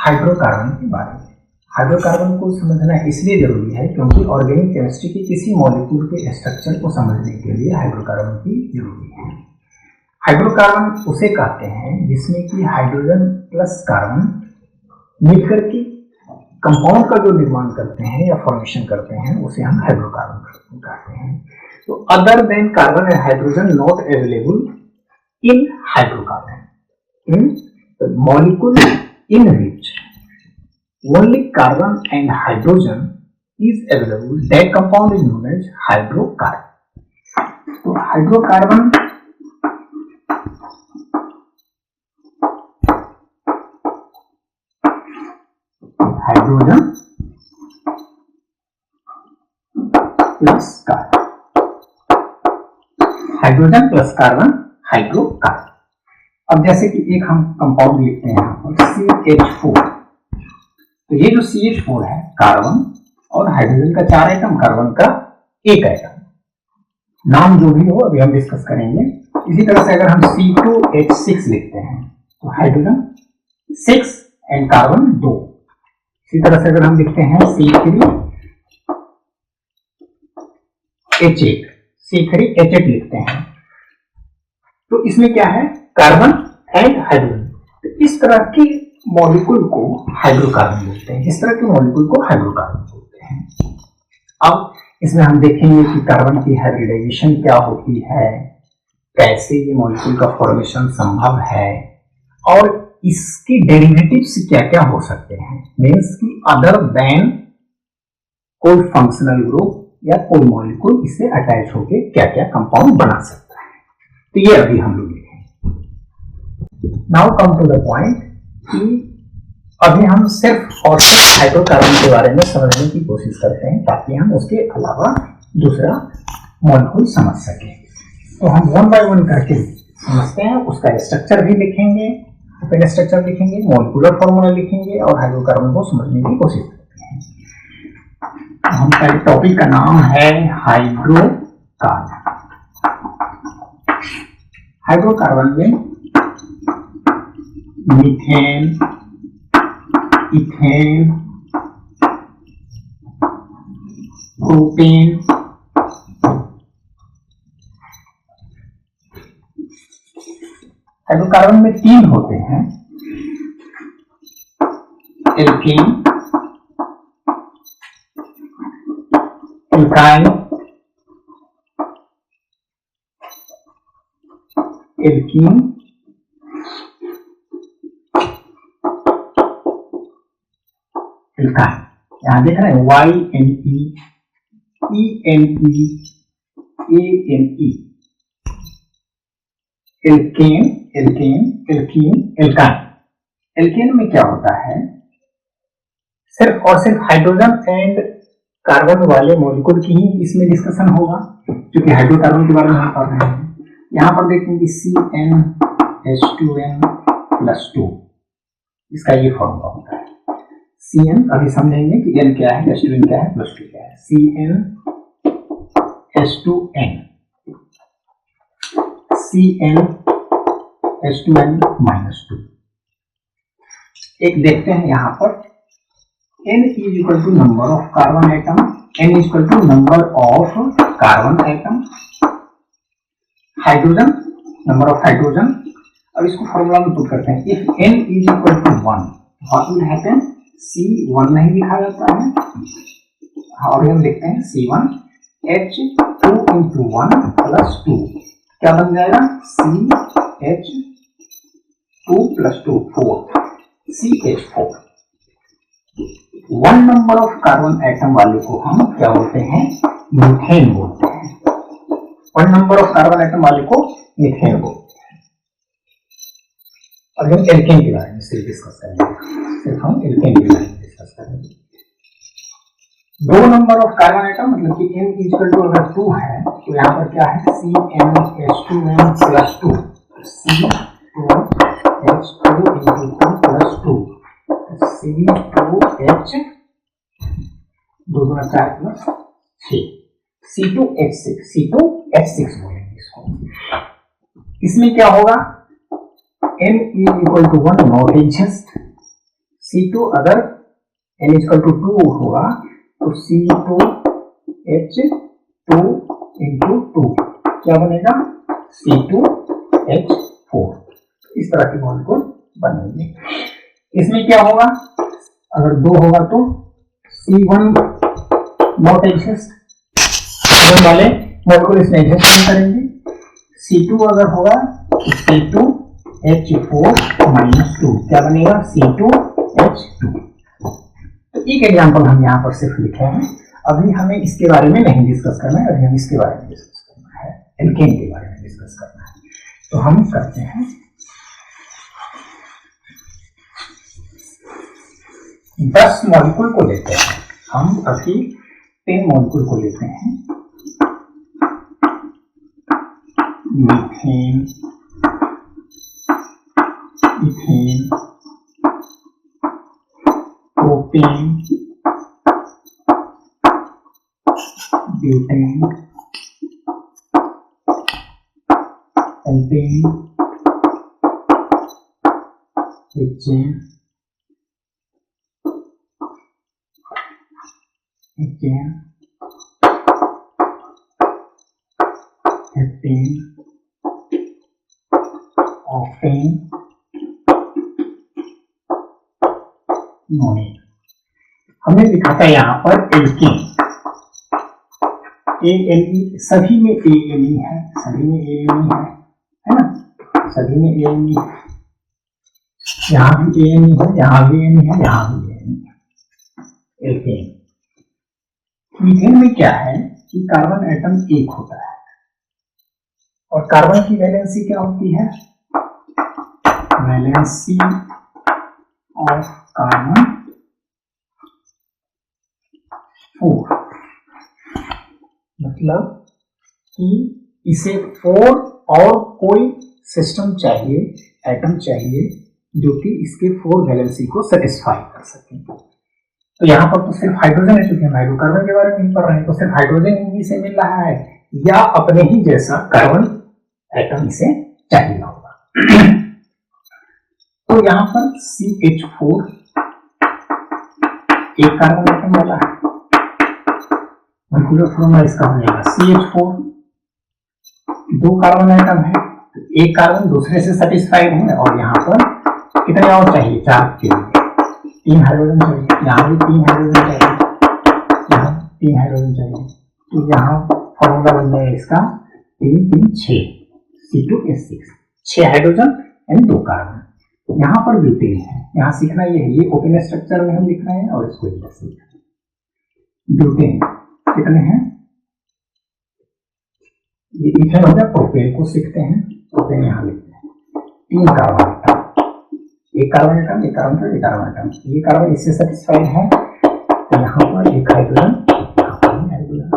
Hydrocarbon के बारे में। हाइड्रोकार्बन को समझना इसलिए जरूरी है क्योंकि ऑर्गेनिक केमिस्ट्री के किसी मॉलिक्यूल के स्ट्रक्चर को समझने के लिए हाइड्रोकार्बन की जरूरी है। हाइड्रोकार्बन उसे कहते हैं जिसमें कि हाइड्रोजन प्लस कार्बन मिलकर के कंपाउंड का जो निर्माण करते हैं या फॉर्मेशन करते हैं उसे हम हाइड्रोकार्बन कहते हैं। तो other than carbon and hydrogen not available in hydrocarbon in molecule in which only carbon and hydrogen is available, that compound is known as hydrocarbon. तो hydrocarbon hydrogen plus carbon, hydrogen plus carbon hydrocarbon. अब जैसे कि एक हम compound लिखते हैं यहाँ पर CH4, तो ये जो CH4 है कार्बन और हाइड्रोजन का 4 एटम, कार्बन का 1 एटम, नाम जो भी हो अभी हम डिस्कस करेंगे। इसी तरह से अगर हम C2H6 लिखते हैं तो हाइड्रोजन 6 एंड कार्बन 2। इसी तरह से अगर हम लिखते हैं C3H8 लिखते हैं तो इसमें क्या है, कार्बन एंड हाइड्रोजन। तो इस तरह की मॉलिक्यूल को हाइड्रोकार्बन बोलते हैं, इस तरह के मॉलिक्यूल को हाइड्रोकार्बन बोलते हैं। अब इसमें हम देखेंगे कि कार्बन की हाइब्रिडाइजेशन क्या होती है, कैसे ये मॉलिक्यूल का फॉर्मेशन संभव है और इसके डेरिवेटिव्स क्या क्या हो सकते हैं। मीन्स कि अदर देन कोई फंक्शनल ग्रुप या कोई मॉलिक्यूल इससे अटैच होके क्या क्या कंपाउंड बना सकता है। तो ये अभी हम लोग देखेंगे। Now come to the point कि अभी हम सिर्फ और सिर्फ हाइड्रोकार्बन के बारे में समझने की कोशिश करते हैं ताकि हम उसके अलावा दूसरा मॉलिक्यूल समझ सकें। तो हम वन बाय वन करके समझते हैं, उसका स्ट्रक्चर भी लिखेंगे, ओपन स्ट्रक्चर लिखेंगे, मॉलिक्यूलर फॉर्मूला लिखेंगे और हाइड्रोकार्बन को समझने की कोशिश करते हैं। हम पहले टॉपिक का नाम है हाइड्रोकार्बन। हाइड्रोकार्बन में मीथेन, इथेन, प्रोपेन, हाइड्रोकार्बन में 3 होते हैं, एल्केन, एल्काइन, एल्कीन, एल्काइन। यहां देख रहे हैं YNE, ENE, ANE, alkane, alkane, alkene, alkyne. Alkane में क्या होता है, सिर्फ और सिर्फ हाइड्रोजन एंड कार्बन वाले मॉलिक्यूल की ही इसमें डिस्कशन होगा क्योंकि हाइड्रोकार्बन के बारे में हम पढ़ रहे हैं। यहां पर देखेंगे CnH2n+2, इसका ये फॉर्मूला होता है। Cn अभी समझेंगे कि n क्या है, H2n क्या है, +2 क्या है। CnH2n, CnH2n-2। एक देखते हैं यहां पर n = number of carbon atom, n = number of carbon atom, hydrogen number of hydrogen. अब इसको फॉर्मूला में पुट करते हैं। If n = 1 what will happen, C1 नहीं लिखा जाता है और हम लिखते हैं C1H2 × 1 + 2, क्या बन जाएगा CH2 + 2 4 CH4। 1 number of carbon atom वाले को हम क्या बोलते हैं, मीथेन बोलते हैं। 1 नंबर ऑफ कार्बन एटम वाले को मीथेन बोलते हैं। और हम एल्केन के बारे में सिर्फ डिस्कस करेंगे, सिर्फ हम एल्केन के बारे में डिस्कस करेंगे। 2 नंबर ऑफ कार्बन एटम मतलब कि n = अगर 2 है तो यहाँ पर क्या है CnH2n+2, C2H2 × 2 + 2, C2H 2 × 4 + 6, C2H6 बोलेंगे इसको। इसमें क्या होगा, n = 1 नॉट एग्जिस्ट, C2 अगर N इक्वल टू 2 होगा तो C2H2 इंटू 2 क्या बनेगा, C2H4। इस तरह के मॉलिक्यूल बनेंगे। इसमें क्या होगा, अगर 2 होगा तो C1 नॉट एग्जिस्ट, वाले मॉलिक्यूल इसमें एग्जिस्ट नहीं करेंगे। C2 अगर होगा तो C2H4 माइनस 2 क्या बनेगा, C2H2। तो एक एग्जांपल हम यहाँ पर सिर्फ लिखे हैं, अभी हमें इसके बारे में नहीं डिस्कस करना है, अभी हम इसके बारे में डिस्कस करना है, एल्केन के बारे में डिस्कस करना है। तो हम करते हैं 10 मॉलिक्यूल को लेते हैं, हम अभी 10 मॉलिक्यूल को लेते हैं। मीथेन, इथेन, प्रोपेन, ब्यूटेन, एल्पेन, hexane, hexane, heptane, octane, nonane. हमने लिखा था यहाँ पर एल्केन, ALE, सभी में ALE है, सभी में ALE है ना, सभी में ALE है, यहाँ भी ALE है, यहाँ भी ALE है, यहाँ भी ALE है, एल्केन। मीथेन में क्या है कि कार्बन एटम एक होता है और कार्बन की वैलेंसी क्या होती है, वैलेंसी ऑफ कार्बन 4, मतलब कि इसे 4 और कोई सिस्टम चाहिए, एटम चाहिए जो कि इसके 4 वैलेंसी को सेटिस्फाई कर सके। तो यहाँ पर तो सिर्फ हाइड्रोजन है, चूंकि हम हाइड्रोकार्बन के बारे में नहीं पढ़ रहे हैं, तो सिर्फ हाइड्रोजन इन्हीं से मिल रहा है या अपने ही जैसा कार्बन एटम इसे चाहिए होगा। तो यहाँ पर CH4 एक कार्बन एटम वाला है, मॉलिक्यूलर फॉर्मूला इसका हो जाएगा CH4, 2 कार्बन एटम है, एक कार्बन दूसरे से सेटिस्फाइड है और यहाँ पर कितने और चाहिए, 4 के लिए 3 हाइड्रोजन चाहिए, यहाँ भी 3 हाइड्रोजन चाहिए, यहाँ 3 हाइड्रोजन चाहिए। तो यहाँ फॉर्मूला बन जाएगा इसका 3 3 6 C2H6, 6 हाइड्रोजन एंड 2 कार्बन। यहाँ पर ब्यूटेन है, यहाँ सीखना ये है, ये ओपन स्ट्रक्चर में हम लिख रहे हैं और इसको लिख रहे हैं। ब्यूटेन कितने हैं, ये इथेन हो गया, प्रोपेन को सीखते हैं, प्रोपेन यहाँ लिखते हैं, 3 कार्बन एटम, एक कार्बन एटम, एक कार्बन एटम, एक कार्बन एटम, ये कार्बन इससे सेटिस्फाइड है तो यहाँ पर एक हाइड्रोजन, यहाँ पर हाइड्रोजन।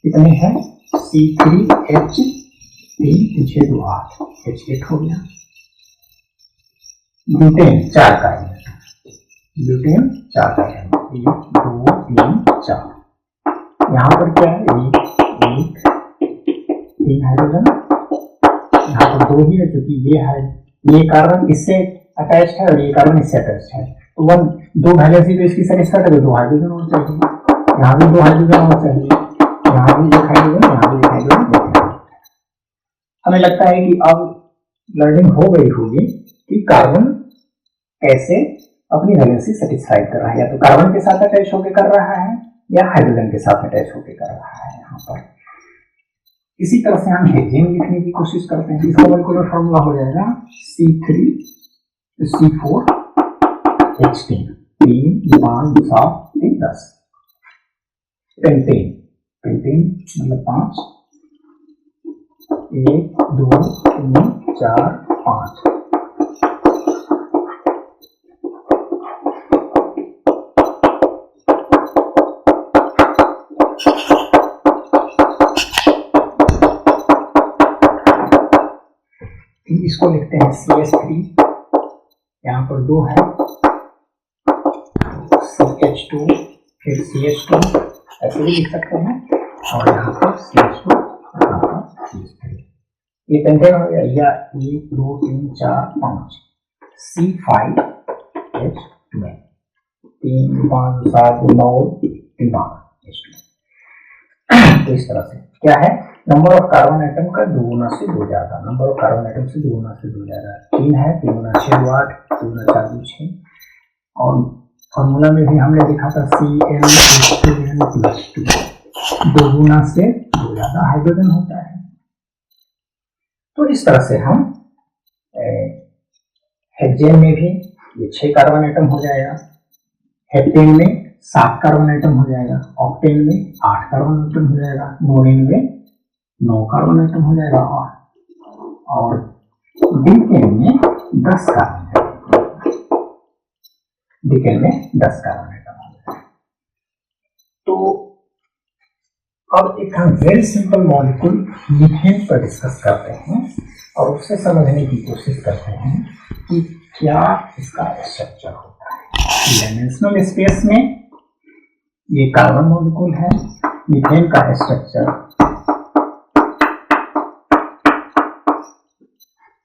कितने हैं, C3H3 पीछे 2 8 H8 हो गया। Butane 4 carbon, butane 4 carbon, 1 2 3 4। यहाँ पर क्या है, 1 3 हाइड्रोजन, यहाँ पर 2 ही है क्योंकि ये कार्बन इससे अटैच्ड है और ये कार्बन इससे अटैच्ड है, तो 2 वैलेंसी तो इसकी सेटिस्फाइड है, 2 हाइड्रोजन और चाहिए, यहाँ भी 2 हाइड्रोजन और चाहिए, यहाँ भी 1 हाइड्रोजन, यहाँ भी 1 हाइड्रोजन। हमें लगता है कि अब लर्निंग हो गई होगी कि कार्बन कैसे अपनी वैलेंसी सेटिस्फाइड कर रहा है, या तो कार्बन के साथ अटैच होकर कर रहा है या हाइड्रोजन के साथ अटैच होकर कर रहा है। यहाँ पर इसी तरह से हम हेक्सेन लिखने की कोशिश करते हैं, इसका मॉलिक्यूलर फॉर्मूला हो जाएगा C3C4H10, 3 5 7 3 10। पेंटेन, पेंटेन मतलब 5, 1 2 3 4 5। इसको लिखते हैं CH3, यहाँ पर 2 है, CH2 फिर CH2 ऐसे भी लिख सकते हैं, और यहाँ पर CH2 और यहाँ पर CH3। ये पेंटेन हो गया, या 1 2 3 4 5 C5H12 3 5 7 9 H2। तो इस तरह से क्या है, नंबर ऑफ कार्बन एटम का दुगुना से दो ज्यादा, नंबर ऑफ कार्बन एटम से दुगुना से दो ज्यादा। 3 है, 3 गुना 6 8, 2 गुना 4 2 6। और फॉर्मूला में भी हमने देखा था CnH2n+2, दोगुना से दो ज्यादा हाइड्रोजन होता है। तो इस तरह से हम हेक्सेन में भी ये 6 कार्बन एटम हो जाएगा, हेप्टेन में 7 कार्बन एटम हो जाएगा, ऑक्टेन में 8 कार्बन एटम हो जाएगा, ब्रोमीन में 9 कार्बन एटम हो जाएगा, और डिकेन में 10 कार्बन एटम, डिकेन में 10 कार्बन एटम हो जाएगा। तो अब एक हम वेरी सिंपल मॉलिक्यूल मीथेन पर डिस्कस करते हैं और उससे समझने की कोशिश करते हैं कि क्या इसका स्ट्रक्चर होता है। डायमेंशनल स्पेस में ये कार्बन मॉलिक्यूल है, मीथेन का स्ट्रक्चर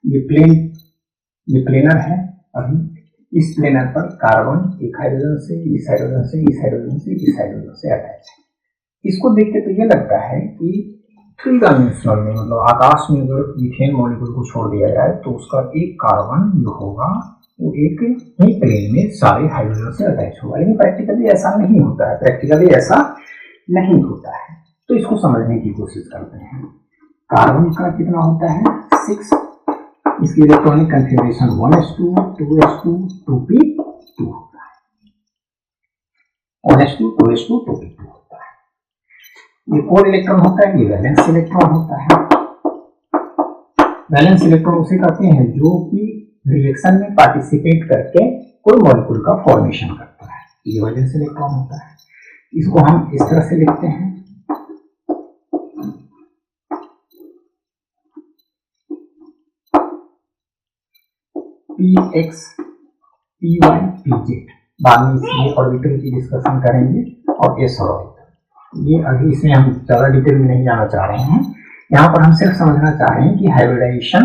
ये प्लेनर है। अभी इस प्लेनर पर कार्बन एक हाइड्रोजन से, इस हाइड्रोजन से, इस हाइड्रोजन से, इस हाइड्रोजन से अटैच है। इसको देख के तो ये लगता है कि 3 डायमेंशनल में, मतलब आकाश में अगर मीथेन मॉलिक्यूल को छोड़ दिया जाए तो उसका एक कार्बन जो होगा वो एक ही प्लेन में सारे हाइड्रोजन से अटैच होगा, लेकिन प्रैक्टिकली ऐसा नहीं होता है, तो इसको समझने की कोशिश करते हैं। कार्बन का कितना होता है 6, इसकी electronic configuration 1s2 2s2 2p2 होता है, 1s2 2s2 2p2 होता है। ये 4 इलेक्ट्रॉन होता है, ये वैलेंस इलेक्ट्रॉन होता है। वैलेंस इलेक्ट्रॉन उसे कहते हैं जो कि रिएक्शन में पार्टिसिपेट करके कोई मॉलिक्यूल का फॉर्मेशन करता है, ये वैलेंस इलेक्ट्रॉन होता है। इसको हम इस तरह से लिखते हैं, Px Py Pz। बाद में इसलिए ऑर्बिटल की डिस्कशन करेंगे और s ऑर्बिटल, ये अभी इसमें हम ज्यादा डिटेल में नहीं जाना चाह रहे हैं। यहाँ पर हम सिर्फ समझना चाह रहे हैं कि हाइब्रिडाइजेशन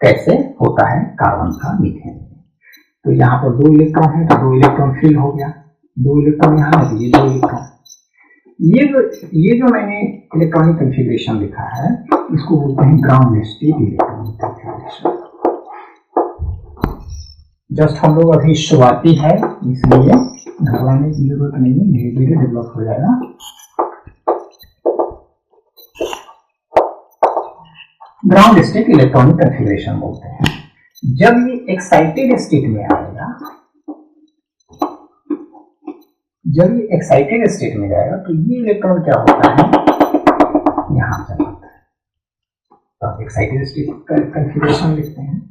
कैसे होता है कार्बन का मीथेन में। तो यहाँ पर 2 इलेक्ट्रॉन है तो 2 इलेक्ट्रॉन फिल हो गया, 2 इलेक्ट्रॉन यहाँ है तो ये 2 इलेक्ट्रॉन। ये जो मैंने इलेक्ट्रॉनिक कन्फिगरेशन लिखा है इसको बोलते हैं ground state electronic configuration. Just हम लोग अभी शुरुआती है, इसलिए घबराने की जरूरत नहीं है, धीरे धीरे डेवलप हो जाएगा। ग्राउंड स्टेट इलेक्ट्रॉनिक कन्फिगरेशन बोलते हैं। जब ये एक्साइटेड स्टेट में आएगा, जब ये एक्साइटेड स्टेट में जाएगा तो ये इलेक्ट्रॉन क्या होता है, यहां चला जाता है। तो एक्साइटेड स्टेट का कन्फिगरेशन लिखते हैं।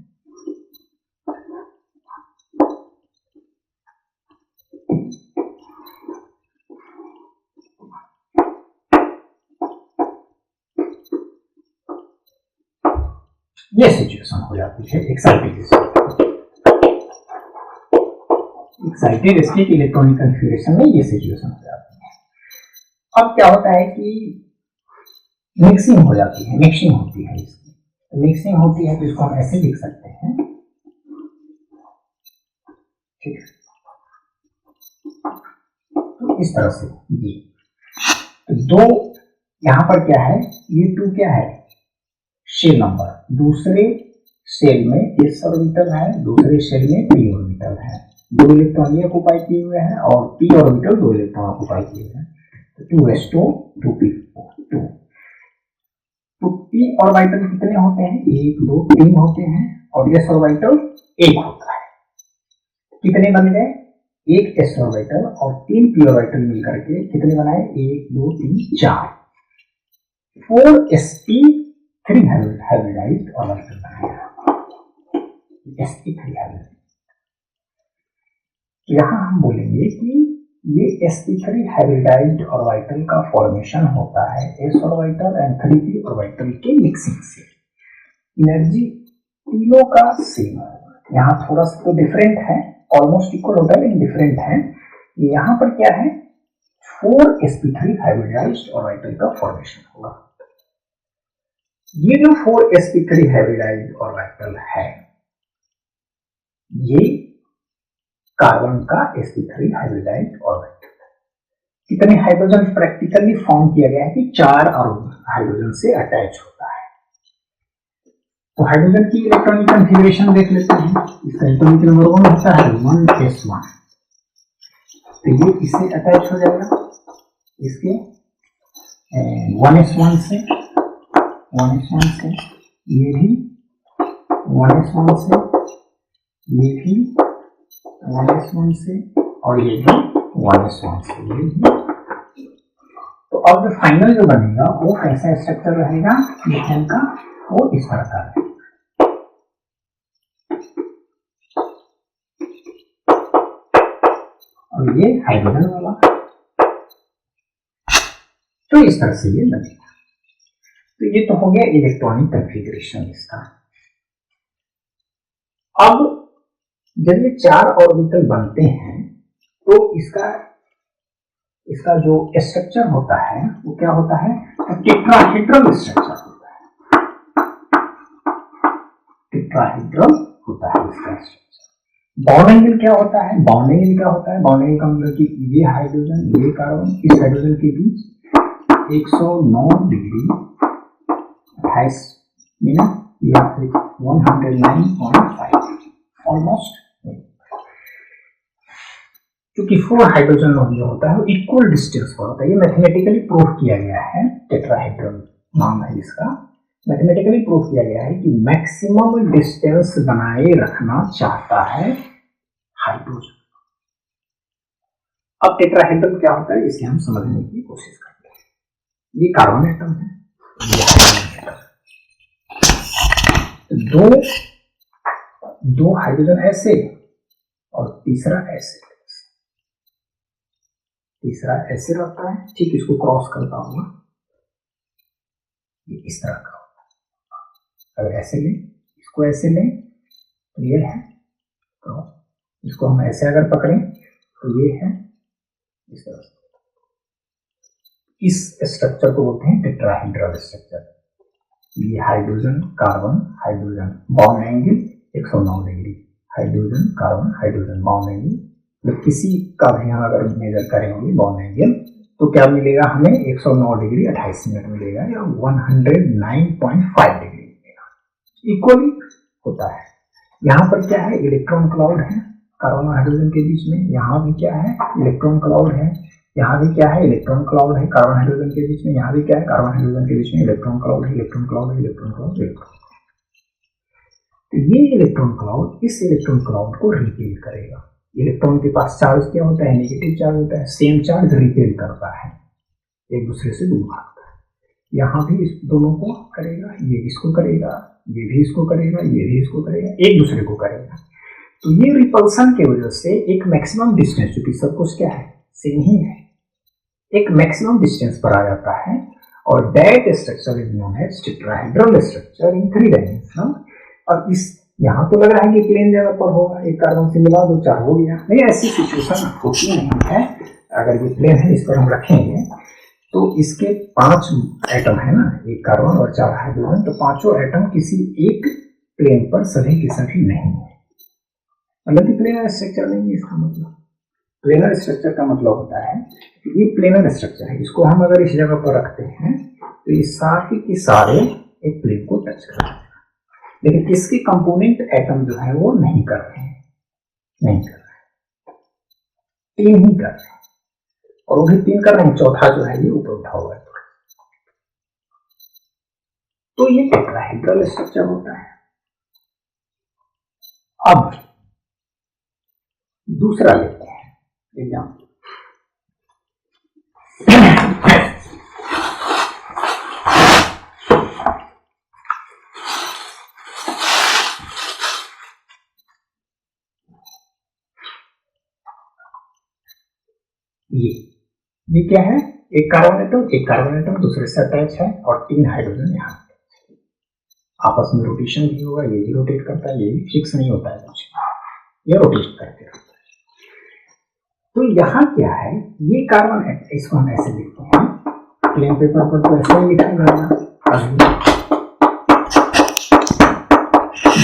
ये सिचुएशन हो जाती है एक्साइटेड स्टेट इलेक्ट्रॉनिक कन्फिगरेशन में, ये सिचुएशन हो जाती है। अब क्या होता है कि मिक्सिंग हो जाती है, मिक्सिंग होती है, इसकी मिक्सिंग होती है तो इसको हम ऐसे लिख सकते हैं, ठीक है। तो इस तरह से ये तो 2 यहां पर क्या है, ये 2 क्या है शेल नंबर, दूसरे सेल में s ऑर्बिटल है, दूसरे सेल में p ऑर्बिटल है, 2 इलेक्ट्रॉन ये ऑक्युपाई किए हुए हैं और p ऑर्बिटल 2 इलेक्ट्रॉन ऑक्युपाई किए हुए हैं, तो 2s2 2p2। तो p ऑर्बिटल कितने होते हैं, 1 2 3 होते हैं और s ऑर्बिटल 1 होता है। कितने बन गए, एक s ऑर्बिटल और 3 p ऑर्बिटल मिलकर के कितने बनाए, 1 2 3 4, 4sp3 हाइब्रिडाइज्ड ऑर्बिटल बनाएगा, sp3 हाइब्रिडाइज्ड। यहां हम बोलेंगे कि ये sp3 हाइब्रिडाइज्ड ऑर्बिटल का फॉर्मेशन होता है s orbital and 3p orbital के मिक्सिंग से। एनर्जी तीनों का सेम है, यहाँ थोड़ा सा तो डिफरेंट है, ऑलमोस्ट इक्वल होता है लेकिन डिफरेंट है। यहाँ पर क्या है, 4sp3 हाइब्रिडाइज्ड ऑर्बिटल का फॉर्मेशन होगा। ये जो 4sp3 हाइब्रिडाइज्ड ऑर्बिटल है, ये कार्बन का sp3 हाइब्रिडाइज्ड ऑर्बिटल है। कितने हाइड्रोजन प्रैक्टिकली फॉर्म किया गया है कि 4 हाइड्रोजन से अटैच होता है। तो हाइड्रोजन की इलेक्ट्रॉनिक कॉन्फ़िगरेशन देख लेते हैं। इसका एटॉमिक नंबर 1 होता है 1s1, तो ये इससे अटैच हो जाएगा, इसके 1s1 से, ये भी 1s1 से, ये भी 1s1 से, और ये भी 1s1 से, ये भी। तो अब जो फाइनल जो बनेगा वो कैसा स्ट्रक्चर रहेगा मीथेन का, वो इस तरह का रहेगा। और ये हाइड्रोजन वाला, तो इस तरह से ये बनेगा। तो ये तो हो गया इलेक्ट्रॉनिक कॉन्फ़िगरेशन इसका। अब जब ये 4 ऑर्बिटल बनते हैं तो इसका जो स्ट्रक्चर होता है वो क्या होता है, टेट्राहेड्रल स्ट्रक्चर होता है। टेट्राहेड्रल होता है इसका स्ट्रक्चर। बॉन्ड एंगल क्या होता है, बॉन्ड एंगल का मतलब कि ये हाइड्रोजन, ये कार्बन, इस हाइड्रोजन के बीच 109 डिग्री 28 मिनट या फिर 109.5 ऑलमोस्ट। क्योंकि 4 हाइड्रोजन जो होता है वो इक्वल डिस्टेंस पर होता है। ये मैथमेटिकली प्रूव किया गया है, टेट्राहेड्रल नाम है इसका। मैथमेटिकली प्रूव किया गया है कि मैक्सिमम डिस्टेंस बनाए रखना चाहता है हाइड्रोजन। अब टेट्राहेड्रल क्या होता है इसे हम समझने की कोशिश करते हैं। ये कार्बन एटम है, ये हाइड्रोजन एटम। दो हाइड्रोजन ऐसे और तीसरा ऐसे रहता है, ठीक इसको क्रॉस करता हुआ ये इस तरह का होता है। अगर ऐसे लें, इसको ऐसे लें तो ये है क्रॉस, इसको हम ऐसे अगर पकड़ें तो ये है इस तरह से। इस स्ट्रक्चर को बोलते हैं टेट्राहेड्रल स्ट्रक्चर। ये hydrogen carbon hydrogen bond angle 109 degree, hydrogen carbon hydrogen bond angle, तो किसी का भी हम अगर मेजर करेंगे बॉन्ड एंगल तो क्या मिलेगा हमें 109 डिग्री 28 मिनट मिलेगा या 109.5 डिग्री मिलेगा। इक्वली होता है। यहाँ पर क्या है, इलेक्ट्रॉन क्लाउड है कार्बन और हाइड्रोजन के बीच में, यहाँ भी क्या है इलेक्ट्रॉन क्लाउड है, यहाँ भी क्या है इलेक्ट्रॉन क्लाउड है कार्बन हाइड्रोजन के बीच में, यहाँ भी क्या है कार्बन हाइड्रोजन के बीच में इलेक्ट्रॉन क्लाउड है, इलेक्ट्रॉन क्लाउड है, इलेक्ट्रॉन क्लाउड, इलेक्ट्रॉन। तो ये इलेक्ट्रॉन क्लाउड इस इलेक्ट्रॉन क्लाउड को रिपेल करेगा। इलेक्ट्रॉन के पास चार्ज क्या होता है, नेगेटिव चार्ज होता है, सेम चार्ज रिपेल करता है, एक दूसरे से दूर भागता है। यहाँ भी इस दोनों को करेगा, ये इसको करेगा, ये भी इसको करेगा, ये भी इसको करेगा, एक दूसरे को करेगा। तो ये रिपल्सन की वजह से एक मैक्सिमम डिस्टेंस, क्योंकि सब कुछ क्या है सेम ही है, एक मैक्सिमम डिस्टेंस पर आ जाता है। और that structure is known as tetrahedral structure in 3 dimension. और इस यहाँ तो लग रहा है कि प्लेन जगह पर होगा, एक कार्बन से मिला दो 4 हो गया, नहीं ऐसी सिचुएशन होती नहीं है। अगर ये प्लेन है इस पर हम रखेंगे तो इसके 5 एटम है ना, एक कार्बन और 4 हाइड्रोजन, तो 5 एटम किसी एक प्लेन पर सभी के सभी नहीं है, मतलब कि प्लेनर स्ट्रक्चर नहीं है। इसका मतलब प्लेनर स्ट्रक्चर का मतलब होता है कि ये प्लेनर स्ट्रक्चर है, इसको हम अगर इस जगह पर रखते हैं तो ये सारे के सारे एक प्लेन को टच कर रहे हैं, लेकिन इसके कंपोनेंट एटम जो है वो नहीं कर रहे हैं, 3 ही कर रहे हैं, और वो भी 3 कर रहे हैं, चौथा जो है ये ऊपर उठा हुआ है। तो ये टेट्राहेड्रल स्ट्रक्चर होता है। अब दूसरा लेते हैं एग्जाम्पल। ये क्या है, एक कार्बन एटम दूसरे से अटैच है और 3 हाइड्रोजन यहाँ आपस में रोटेशन भी होगा, ये भी रोटेट करता है, ये भी फिक्स नहीं होता है कुछ, ये रोटेट करते रहता है। तो यहाँ क्या है, ये कार्बन एटम, इसको हम ऐसे लिखते हैं, प्लेन पेपर पर तो ऐसे ही लिखा जाएगा,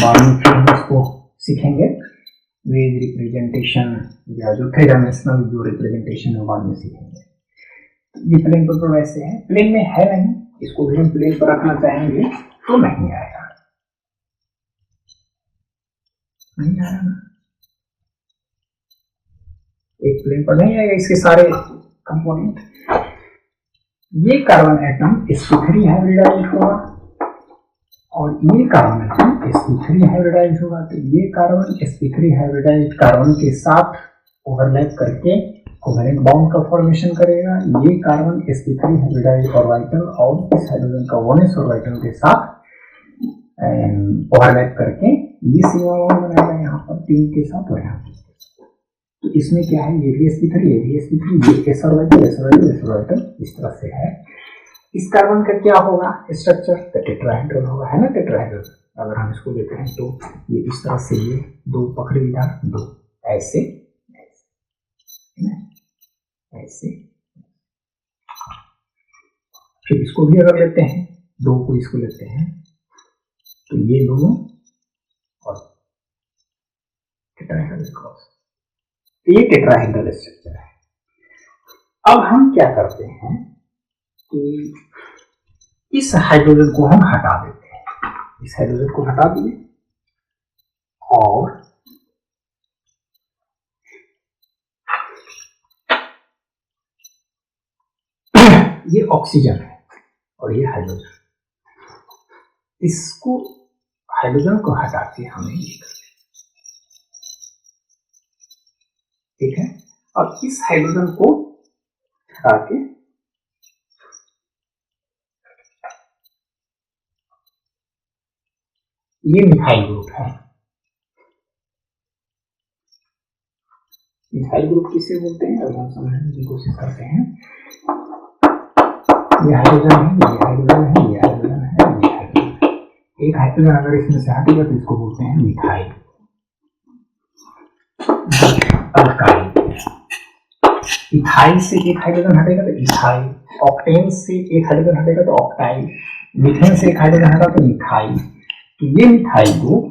बाद में फिर हम इसको सीखेंगे वेज रिप्रेजेंटेशन या जो 3 डायमेंशनल जो रिप्रेजेंटेशन है बाद में सीखेंगे। ये प्लेन पर तो वैसे है, प्लेन में है नहीं, इसको भी हम प्लेन पर रखना चाहेंगे तो नहीं आएगा, नहीं आएगा ना, एक प्लेन पर नहीं आएगा इसके सारे कंपोनेंट। ये कार्बन एटम sp3 हाइब्रिडाइज होगा और ये कार्बन एटम sp3 हाइब्रिडाइज होगा। तो ये कार्बन sp3 हाइब्रिडाइज कार्बन के साथ ओवरलैप करके कोवेलेंट बॉन्ड का फॉर्मेशन करेगा। ये कार्बन sp3 हाइब्रिडाइज ऑर्बिटल और इस हाइड्रोजन का वैलेंस ऑर्बिटल के साथ ओवरलैप करके ये सीमा बॉन्ड बनाएगा यहाँ पर 3 के साथ और यहाँ पर। तो इसमें क्या है, ये भी sp3 है, ये sp3, ये s orbital, s orbital, s orbital, इस तरह से है। इस कार्बन का क्या होगा स्ट्रक्चर, तो टेट्राहेड्रल होगा, है ना टेट्राहेड्रल। अगर हम इसको देखें तो ये इस तरह से, ये 2 पकड़े इधर, 2 ऐसे ऐसे, फिर इसको भी अगर लेते हैं 2 को, इसको लेते हैं तो ये दोनों और टेट्राहेड्रल क्रॉस, ये टेट्राहेड्रल स्ट्रक्चर है। अब हम क्या करते हैं कि इस हाइड्रोजन को हम हटा देते हैं, इस हाइड्रोजन को हटा दिए और ये ऑक्सीजन है और ये हाइड्रोजन, इसको हाइड्रोजन को हटा के हमें ये कर, ठीक है। और इस हाइड्रोजन को हटा के ये मिथाइल ग्रुप है। मिथाइल ग्रुप किसे बोलते हैं अगर हम समझने की कोशिश करते हैं, ये हाइड्रोजन है, ये हाइड्रोजन है, ये हाइड्रोजन है, ये हाइड्रोजन है। एक हाइड्रोजन अगर इसमें से हटेगा तो इसको बोलते हैं मिथाइल अल्काइल। इथाइल से एक हाइड्रोजन हटेगा तो इथाइल, ऑक्टेन से एक हाइड्रोजन हटेगा तो ऑक्टाइल, मीथेन से एक हाइड्रोजन हटा तो मिथाइल। तो ये मिथाइल ग्रुप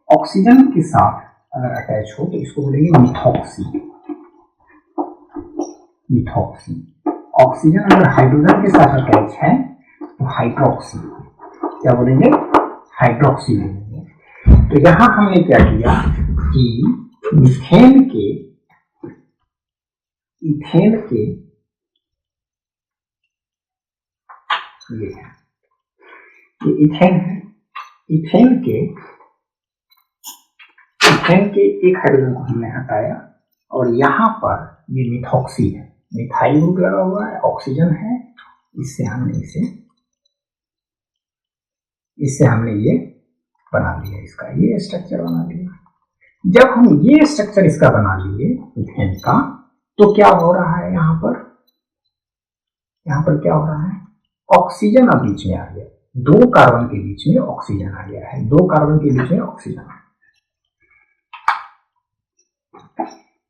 ऑक्सीजन के साथ अगर अटैच हो तो इसको बोलेंगे मिथॉक्सी। मिथॉक्सी। ऑक्सीजन अगर हाइड्रोजन के साथ अटैच है तो हाइड्रोक्सी, क्या बोलेंगे, हाइड्रोक्सी बोलेंगे। तो यहां हमने क्या किया कि मीथेन के, इथेन के, ये है, ये इथेन है, इथेन के एक हाइड्रोजन को हमने हटाया और यहां पर ये मिथॉक्सी है, मिथाइल ग्रुप लगा हुआ है, ऑक्सीजन है, इससे हमने ये बना लिया, इसका ये स्ट्रक्चर बना लिया। जब हम ये स्ट्रक्चर इसका बना लिए इथेन का, तो क्या हो रहा है यहाँ पर क्या हो रहा है, ऑक्सीजन अब बीच में आ गया, 2 कार्बन के बीच में ऑक्सीजन आ गया है, 2 कार्बन के बीच में ऑक्सीजन।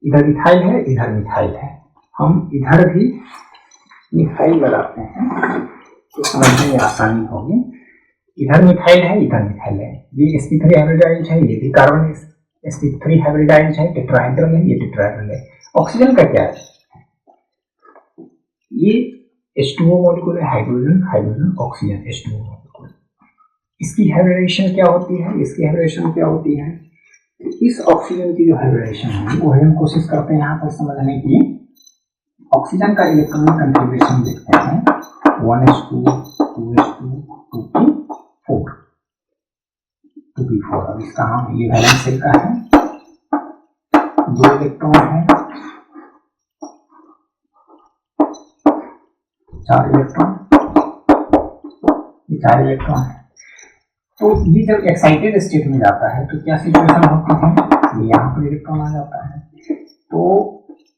इधर इथाइल है, इधर मिथाइल है, हम इधर भी मिथाइल लगाते हैं तो समझने में आसानी होगी। इधर मिथाइल है, इधर मिथाइल है, ये sp3 हाइब्रिडाइज है, ये भी कार्बन sp3 हाइब्रिडाइज है, टेट्राहेड्रल है, ये टेट्राहेड्रल है। ऑक्सीजन का क्या है, ये H2O मॉलिक्यूल है, hydrogen hydrogen oxygen H2O molecule. इसकी हाइब्रिडाइजेशन क्या होती है, इसकी हाइब्रिडाइजेशन क्या होती है, इस ऑक्सीजन की जो हाइब्रिडाइजेशन है वो हम कोशिश करते हैं यहाँ पर समझने की। ऑक्सीजन का इलेक्ट्रॉनिक कॉन्फ़िगरेशन देखते हैं, 1s2 2s2 2p4 2p4। अब इसका हम ये वैलेंस शेल का है, 2 इलेक्ट्रॉन है, 4 इलेक्ट्रॉन, ये 4 इलेक्ट्रॉन है। तो ये जब एक्साइटेड स्टेट में जाता है तो क्या सिचुएशन होती है, ये यहाँ पर इलेक्ट्रॉन आ जाता है। तो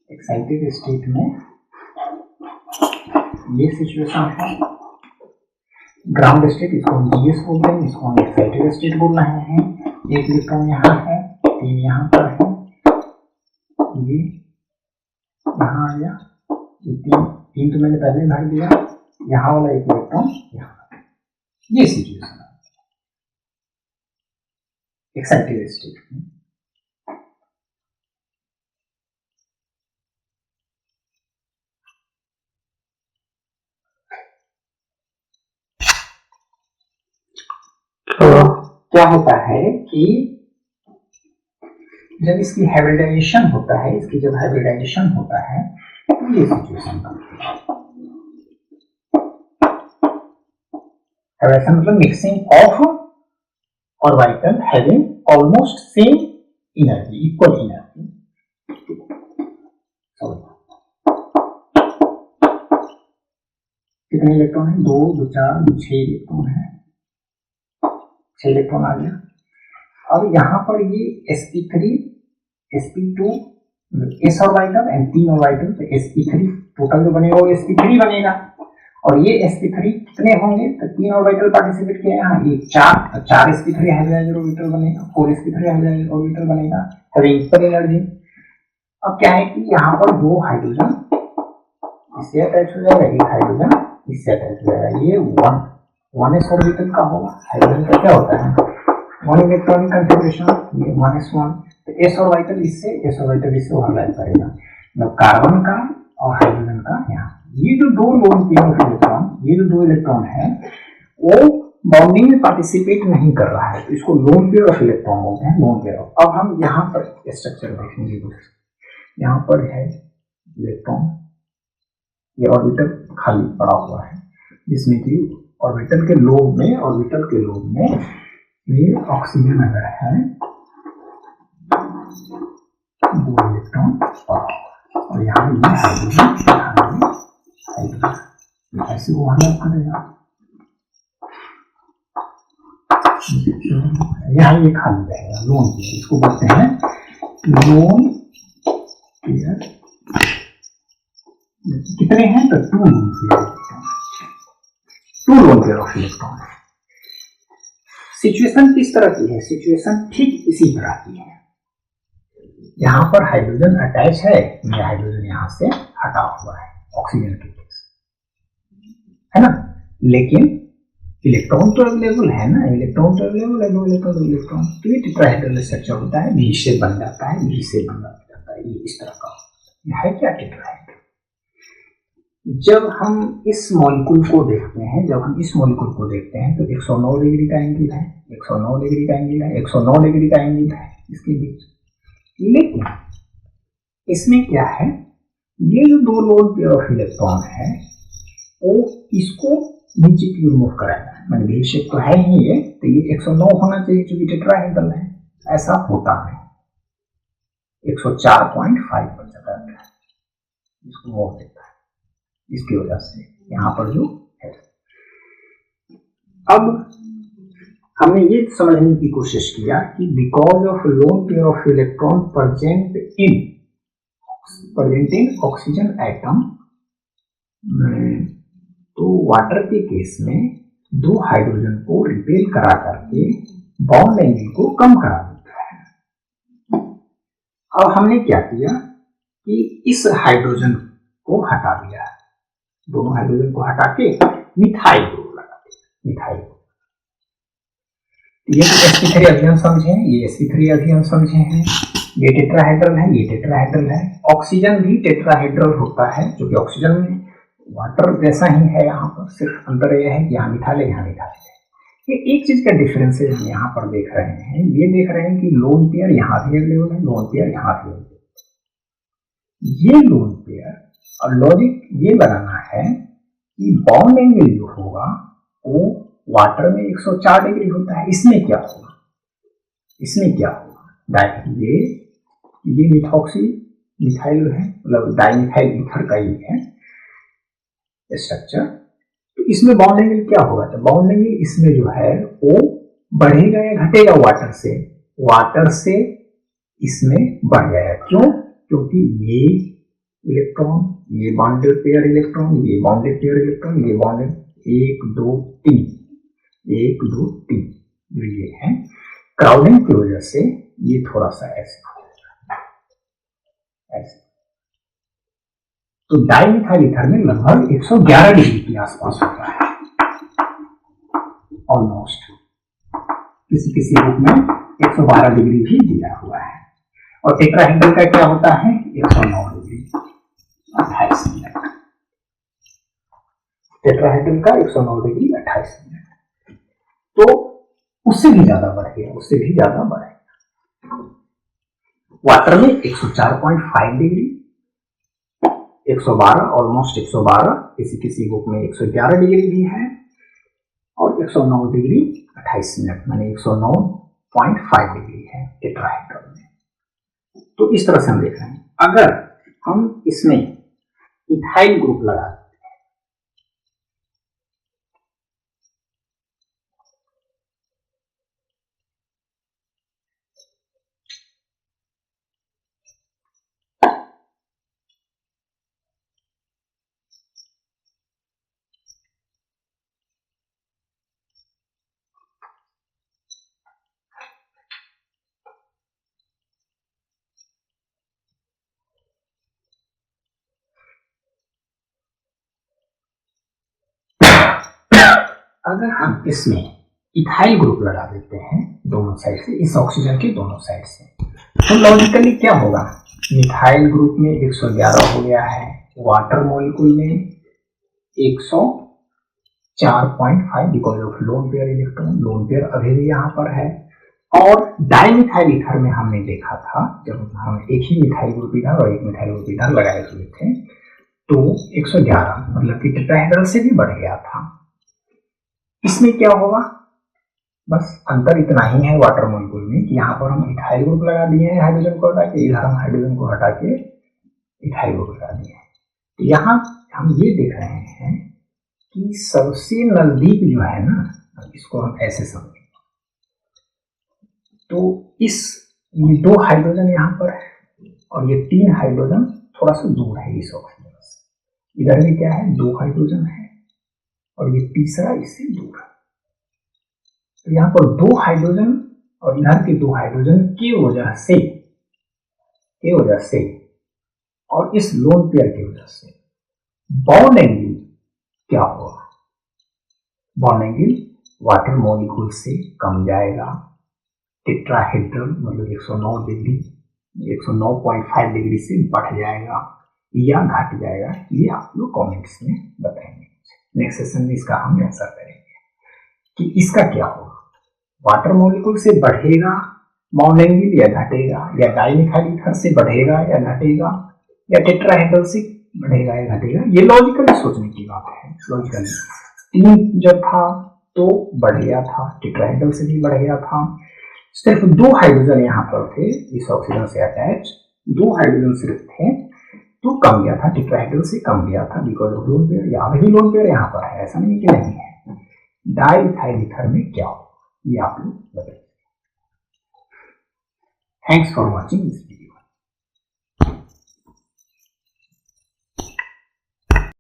एक्साइटेड स्टेट में ये सिचुएशन है, ग्राउंड स्टेट, इसको हम जीएस बोलते हैं, इसको हम एक्साइटेड स्टेट बोल रहे हैं। एक इलेक्ट्रॉन यहाँ है, 3 यहाँ पर है, ये यहाँ आ गया, ये 3 तो मैंने पहले भर दिया, यहाँ वाला एक इलेक्ट्रॉन यहाँ, ये सिचुएशन है। एक्साइटेड स्टेट में। तो क्या होता है कि जब इसकी हाइब्रिडाइजेशन होता है, जब हाइब्रिडाइजेशन होता है तो ये सिचुएशन बनती है। हाइब्रिडाइजेशन मतलब mixing of orbital having almost same energy, equal energy. कितने इलेक्ट्रॉन है? 2 2 4 2 6 इलेक्ट्रॉन है, 6 इलेक्ट्रॉन आ गया। अब यहाँ पर ये sp3 sp2 s orbital and 3 orbital, तो sp3 टोटल जो बनेगा वो sp3 बनेगा। और ये sp3 कितने होंगे? तो 3 ऑर्बिटल पार्टिसिपेट किया यहाँ, ये 4, तो 4 sp3 हाइब्रिडाइज्ड ऑर्बिटल बनेगा, 4 sp3 हाइब्रिडाइज्ड ऑर्बिटल बनेगा, हैविंग इक्वल एनर्जी। अब क्या है कि यहाँ पर 2 हाइड्रोजन इससे अटैच हो जाएगा, एक हाइड्रोजन इससे अटैच हो जाएगा, ये 1s ऑर्बिटल का होगा। हाइड्रोजन का क्या होता है? 1 इलेक्ट्रॉनिक कंफिगरेशन, ये 1s1, तो s ऑर्बिटल इससे ओवरलैप करेगा। मतलब कार्बन का और हाइड्रोजन का यहाँ ये जो 2 लोन पेयर ऑफ इलेक्ट्रॉन, ये जो 2 इलेक्ट्रॉन है वो बॉन्डिंग में पार्टिसिपेट नहीं कर रहा है, तो इसको लोन पेयर ऑफ इलेक्ट्रॉन बोलते हैं, लोन पेयर ऑफ। अब हम यहाँ पर स्ट्रक्चर देखने की कोशिश, यहाँ पर है इलेक्ट्रॉन, ये ऑर्बिटल खाली पड़ा हुआ है, जिसमें कि ऑर्बिटल के लोब में ये ऑक्सीजन अगर है 2 इलेक्ट्रॉन पड़ा हुआ है, और यहाँ ये हाइड्रोजन ऐसे ओवरलैप करेगा। यहाँ ये खाली रहेगा, लोन पेयर, इसको बोलते हैं लोन पेयर। कितने हैं? तो 2 lone pair of electron. Situation किस तरह की है? सिचुएशन ठीक इसी तरह की है। यहाँ पर हाइड्रोजन अटैच है, ये हाइड्रोजन यहाँ से हटा हुआ है ऑक्सीजन के केस, है ना, लेकिन इलेक्ट्रॉन तो अवेलेबल है ना, इलेक्ट्रॉन तो अवेलेबल है, 2 इलेक्ट्रॉन, तो ये टेट्राहेड्रल स्ट्रक्चर होता है, V से बन जाता है, V से बन जाता है, ये इस तरह का ये है क्या टेट्राहेड्रल। जब हम इस मॉलिक्यूल को देखते हैं, तो 109 डिग्री का एंगल है, 109 डिग्री का एंगल है, 109 डिग्री का एंगल है इसके बीच। लेकिन इसमें क्या है, ये जो 2 लोन पेयर ऑफ इलेक्ट्रॉन है वो इसको नीचे की ओर मूव कराएगा, मतलब वी शेप तो है ही ये, तो ये 109 होना चाहिए क्योंकि टेट्राहेड्रल है, ऐसा होता नहीं, 104.5 पर चला गया, इसको मूव देता है, इसकी वजह से यहाँ पर जो है। अब हमने ये समझने की कोशिश किया कि because of lone pair of electron present in oxygen atom, तो वाटर के केस में 2 हाइड्रोजन को रिपेल करा करके बॉन्ड एंगल को कम करा देता है। अब हमने क्या किया कि इस हाइड्रोजन को हटा दिया, दोनों हाइड्रोजन को हटा के मिथाइल ग्रुप लगा दिया, मिथाइल। ये तो sp3 अभी हम समझे हैं, ये sp3 अभी हम समझे हैं, ये टेट्राहेड्रल है, ये टेट्राहेड्रल है। ऑक्सीजन भी टेट्राहेड्रल होता है, जो कि ऑक्सीजन में वाटर जैसा ही है, यहाँ पर सिर्फ अंतर यह है कि यहाँ मिथाइल है, यहाँ मिथाइल है। ये एक चीज का डिफरेंस है, हम यहाँ पर देख रहे हैं, ये देख रहे हैं कि लोन पेयर यहाँ भी अवेलेबल है, लोन पेयर यहाँ भी अवेलेबल है। ये लोन पेयर और लॉजिक ये लगाना है कि बॉन्ड एंगल जो होगा वो वाटर में 104 डिग्री होता है, इसमें क्या होगा, ये मिथॉक्सी मिथाइल है, मतलब डाइमिथाइल ईथर का ही है स्ट्रक्चर, तो इसमें बॉन्ड एंगल क्या होगा, तो बॉन्ड एंगल इसमें जो है वो बढ़ेगा या घटेगा, वाटर से इसमें बढ़ जाएगा। क्यों? क्योंकि ये इलेक्ट्रॉन, ये बॉन्डेड पेयर इलेक्ट्रॉन, ये बॉन्डेड पेयर इलेक्ट्रॉन, ये बॉन्डेड 1 2 3 जो ये है, क्राउडिंग की वजह से ये थोड़ा सा ऐसे हो जाएगा, ऐसे। तो डाइमिथाइल ईथर में लगभग 111 डिग्री के आसपास होता है ऑलमोस्ट, किसी रूप में 112 डिग्री भी दिया हुआ है। और टेट्राहेड्रल का क्या होता है 109 डिग्री 28 मिनट। टेट्राहेड्रल का 109 डिग्री 28 मिनट। तो उससे भी ज्यादा बढ़ गया, उससे भी ज्यादा बढ़ गया। वाटर में 104.5 डिग्री, 112 ऑलमोस्ट 112, किसी किसी बुक में 111 डिग्री भी है, और 109 डिग्री 28 मिनट माने 109.5 डिग्री है टेट्राहेड्रल में। तो इस तरह से हम देख रहे हैं। अगर हम इसमें इथाइल ग्रुप लगा अगर हम इसमें इथाइल ग्रुप लगा देते हैं दोनों साइड से, इस ऑक्सीजन के दोनों साइड से, तो लॉजिकली क्या होगा, मिथाइल ग्रुप में 111 हो गया है, वाटर मॉलिक्यूल में 104.5 because of lone pair electron, lone pair अभी भी यहाँ पर है। और डाइमिथाइल ईथर में हमने देखा था, जब हम एक ही मिथाइल ग्रुप इधर और एक मिथाइल ग्रुप इधर लगाए हुए थे, तो 111 मतलब कि टेट्राहेड्रल से भी बढ़ गया था। इसमें क्या होगा, बस अंतर इतना ही है वाटर मॉलिक्यूल में कि यहाँ पर हम इथाइल ग्रुप लगा दिए हैं हाइड्रोजन को हटा के, इधर हम हाइड्रोजन को हटा के इथाइल ग्रुप लगा दिए हैं। तो यहाँ हम ये देख रहे हैं कि सबसे नजदीक जो है ना, इसको हम ऐसे समझें, तो इस ये 2 हाइड्रोजन यहाँ पर है और ये 3 हाइड्रोजन थोड़ा सा दूर है इस ऑक्सीजन से। इधर भी क्या है 2 हाइड्रोजन है और ये तीसरा इससे दूर है। तो यहाँ पर 2 हाइड्रोजन और इधर के 2 हाइड्रोजन की वजह से और इस लोन पेयर की वजह से बॉन्ड एंगल क्या होगा, बॉन्ड एंगल वाटर मॉलिक्यूल से कम जाएगा। टेट्राहेड्रल मतलब 109 डिग्री 109.5 डिग्री से बढ़ जाएगा या घट जाएगा, ये आप लोग कमेंट्स में बताएंगे। नेक्स्ट सेशन में इसका हम आंसर करेंगे कि इसका क्या होगा, वाटर मॉलिक्यूल से बढ़ेगा बॉन्ड एंगल या घटेगा, या डाइमिथाइल ईथर से बढ़ेगा या घटेगा, या टेट्राहेड्रल से बढ़ेगा या घटेगा। ये लॉजिकली सोचने की बात है। लॉजिकली 3 जब था तो बढ़ गया था, टेट्राहेड्रल से भी बढ़ गया था। सिर्फ 2 हाइड्रोजन यहाँ पर थे इस ऑक्सीजन से अटैच, 2 हाइड्रोजन सिर्फ थे तो कम गया था, टेट्राहेड्रल से कम गया था बिकॉज ऑफ लोन पेयर। या अभी लोन पेयर यहाँ पर है, ऐसा नहीं कि नहीं है। डाइमिथाइल ईथर में क्या हो ये आप लोग बताइए। Thanks for watching this video.